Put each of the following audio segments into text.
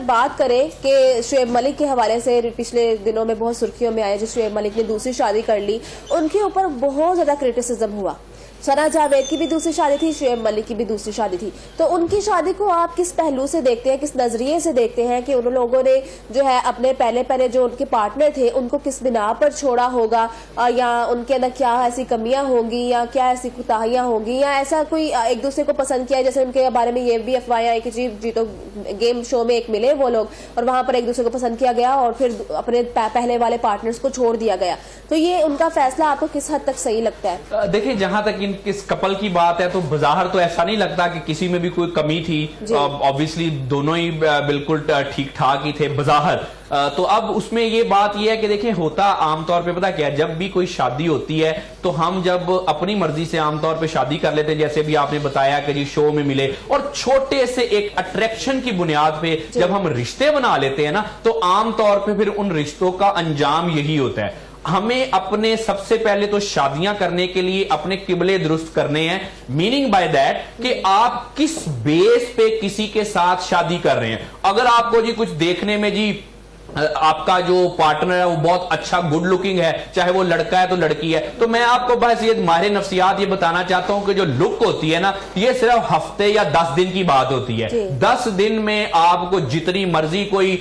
बात करें कि शुएब मलिक के हवाले से पिछले दिनों में बहुत सुर्खियों में आया, जो शुएब मलिक ने दूसरी शादी कर ली, उनके ऊपर बहुत ज्यादा क्रिटिसिज्म हुआ। सना जावेद की भी दूसरी शादी थी, शुएब मलिक की भी दूसरी शादी थी। तो उनकी शादी को आप किस पहलू से देखते हैं, किस नजरिए से देखते हैं कि उन लोगों ने जो है अपने पहले जो उनके पार्टनर थे उनको किस बिना पर छोड़ा होगा, या उनके अंदर क्या ऐसी कमियां होंगी या क्या ऐसी कुताहियां होंगी, या ऐसा कोई एक दूसरे को पसंद किया। जैसे उनके बारे में ये भी अफवाहें आई कि जी तो गेम शो में एक मिले वो लोग और वहां पर एक दूसरे को पसंद किया गया और फिर अपने पहले वाले पार्टनर्स को छोड़ दिया गया। तो ये उनका फैसला आपको किस हद तक सही लगता है? देखिए, जहां तक इस कपल की बात है तो बाहर तो ऐसा नहीं लगता कि किसी में भी कोई कमी थी। ऑब्वियसली दोनों ही बिल्कुल ठीक ठाक ही थे बाहर। तो अब उसमें ये बात ये है कि देखिए, होता आमतौर पे पता क्या है, जब भी कोई शादी होती है तो हम जब अपनी मर्जी से आमतौर पे शादी कर लेते हैं, जैसे भी आपने बताया कि जी शो में मिले, और छोटे से एक अट्रैक्शन की बुनियाद पे जब हम रिश्ते बना लेते हैं ना, तो आमतौर पे फिर उन रिश्तों का अंजाम यही होता है। हमें अपने सबसे पहले तो शादियां करने के लिए अपने किबले दुरुस्त करने हैं। मीनिंग बाय दैट कि आप किस बेस पे किसी के साथ शादी कर रहे हैं। अगर आपको जी कुछ देखने में जी आपका जो पार्टनर है वो बहुत अच्छा गुड लुकिंग है, चाहे वो लड़का है तो लड़की है, तो मैं आपको बस ये माहिर नफ्सियात ये बताना चाहता हूं कि जो लुक होती है ना, ये सिर्फ हफ्ते या 10 दिन की बात होती है। 10 दिन में आपको जितनी मर्जी कोई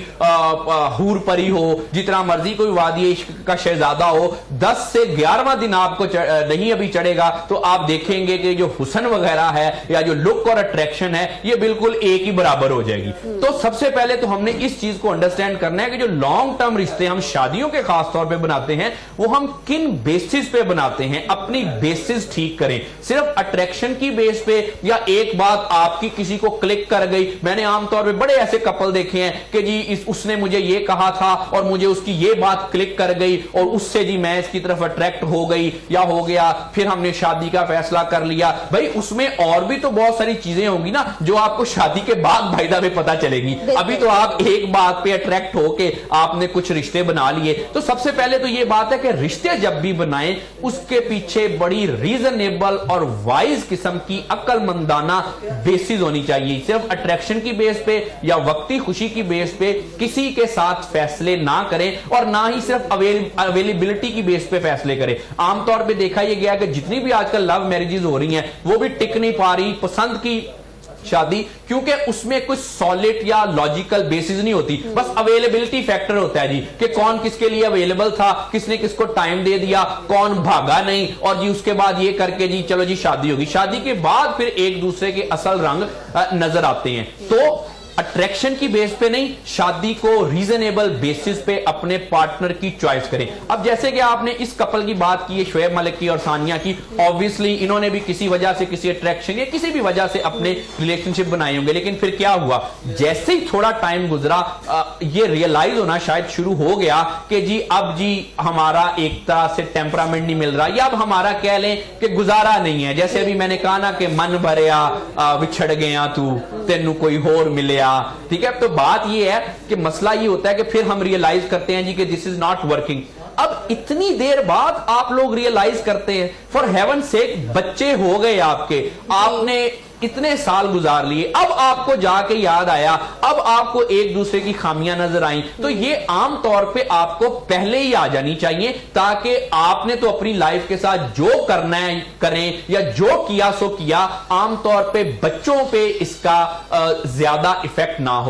हूर परी हो, जितना मर्जी कोई वादी इश्क का शहजादा हो, 10 से 11वां दिन आपको नहीं अभी चढ़ेगा तो आप देखेंगे कि जो हुस्न वगैरह है या जो लुक और अट्रैक्शन है ये बिल्कुल एक ही बराबर हो जाएगी। तो सबसे पहले तो हमने इस चीज को अंडरस्टैंड करना है कि जो लॉन्ग टर्म रिश्ते हम शादियों के खास तौर पे बनाते हैं वो हम किन बेसिस पे बनाते हैं। अपनी बेसिस ठीक करें। सिर्फ अट्रैक्शन की बेस पे या एक बात आपकी किसी को क्लिक कर गई, मैंने आमतौर पे बड़े ऐसे कपल देखे हैं कि जी उसने मुझे ये कहा था और मुझे उसकी ये बात क्लिक कर गई और उससे जी मैं इसकी तरफ अट्रैक्ट हो गई या हो गया, फिर हमने शादी का फैसला कर लिया। भाई उसमें और भी तो बहुत सारी चीजें होंगी ना जो आपको शादी के बाद भाईदा में पता चलेगी। अभी तो आप एक बात पे अट्रैक्ट होके आपने कुछ रिश्ते बना लिए। तो सबसे पहले तो यह बात है कि रिश्ते जब भी बनाएं उसके पीछे बड़ी रीजनेबल और वाइज किस्म की अक्लमंदाना बेसिस होनी चाहिए। सिर्फ अट्रैक्शन की बेस पे या वक्ती खुशी की बेस पे किसी के साथ फैसले ना करें और ना ही सिर्फ अवेलेबिलिटी की बेस पे फैसले करें। आमतौर पे देखा यह गया कि जितनी भी आजकल लव मैरिजेस हो रही हैं वो भी टिक नहीं पा रही पसंद की शादी, क्योंकि उसमें कुछ सॉलिड या लॉजिकल बेसिस नहीं होती, बस अवेलेबिलिटी फैक्टर होता है जी कि कौन किसके लिए अवेलेबल था, किसने किसको टाइम दे दिया, कौन भागा नहीं, और जी उसके बाद ये करके जी चलो जी शादी होगी। शादी के बाद फिर एक दूसरे के असल रंग नजर आते हैं। तो अट्रैक्शन की बेस पे नहीं, शादी को रीजनेबल बेसिस पे अपने पार्टनर की चॉइस करें। अब जैसे कि आपने इस कपल की बात की है, शुएब मलिक की और सानिया की, ऑब्वियसली इन्होंने भी किसी वजह से, किसी अट्रैक्शन या किसी भी वजह से अपने रिलेशनशिप बनाए होंगे। लेकिन फिर क्या हुआ, जैसे ही थोड़ा टाइम गुजरा ये रियलाइज होना शायद शुरू हो गया कि जी अब जी हमारा एक तरह से टेम्परामेंट नहीं मिल रहा, या अब हमारा कह लें कि गुजारा नहीं है। जैसे अभी मैंने कहा ना कि मन भरिया विछड़ गया तू तेनू कोई होर मिले, ठीक है। तो बात यह है कि मसला ये होता है कि फिर हम रियलाइज करते हैं जी कि दिस इज नॉट वर्किंग। अब इतनी देर बाद आप लोग रियलाइज करते हैं, फॉर हेवन सेक बच्चे हो गए आपके, आपने इतने साल गुजार लिए, अब आपको जाके याद आया, अब आपको एक दूसरे की खामियां नजर आई। तो ये आम तौर पे आपको पहले ही आ जानी चाहिए ताकि आपने तो अपनी लाइफ के साथ जो करना है करें, या जो किया सो किया। आमतौर पे बच्चों पे इसका ज्यादा इफेक्ट ना हो।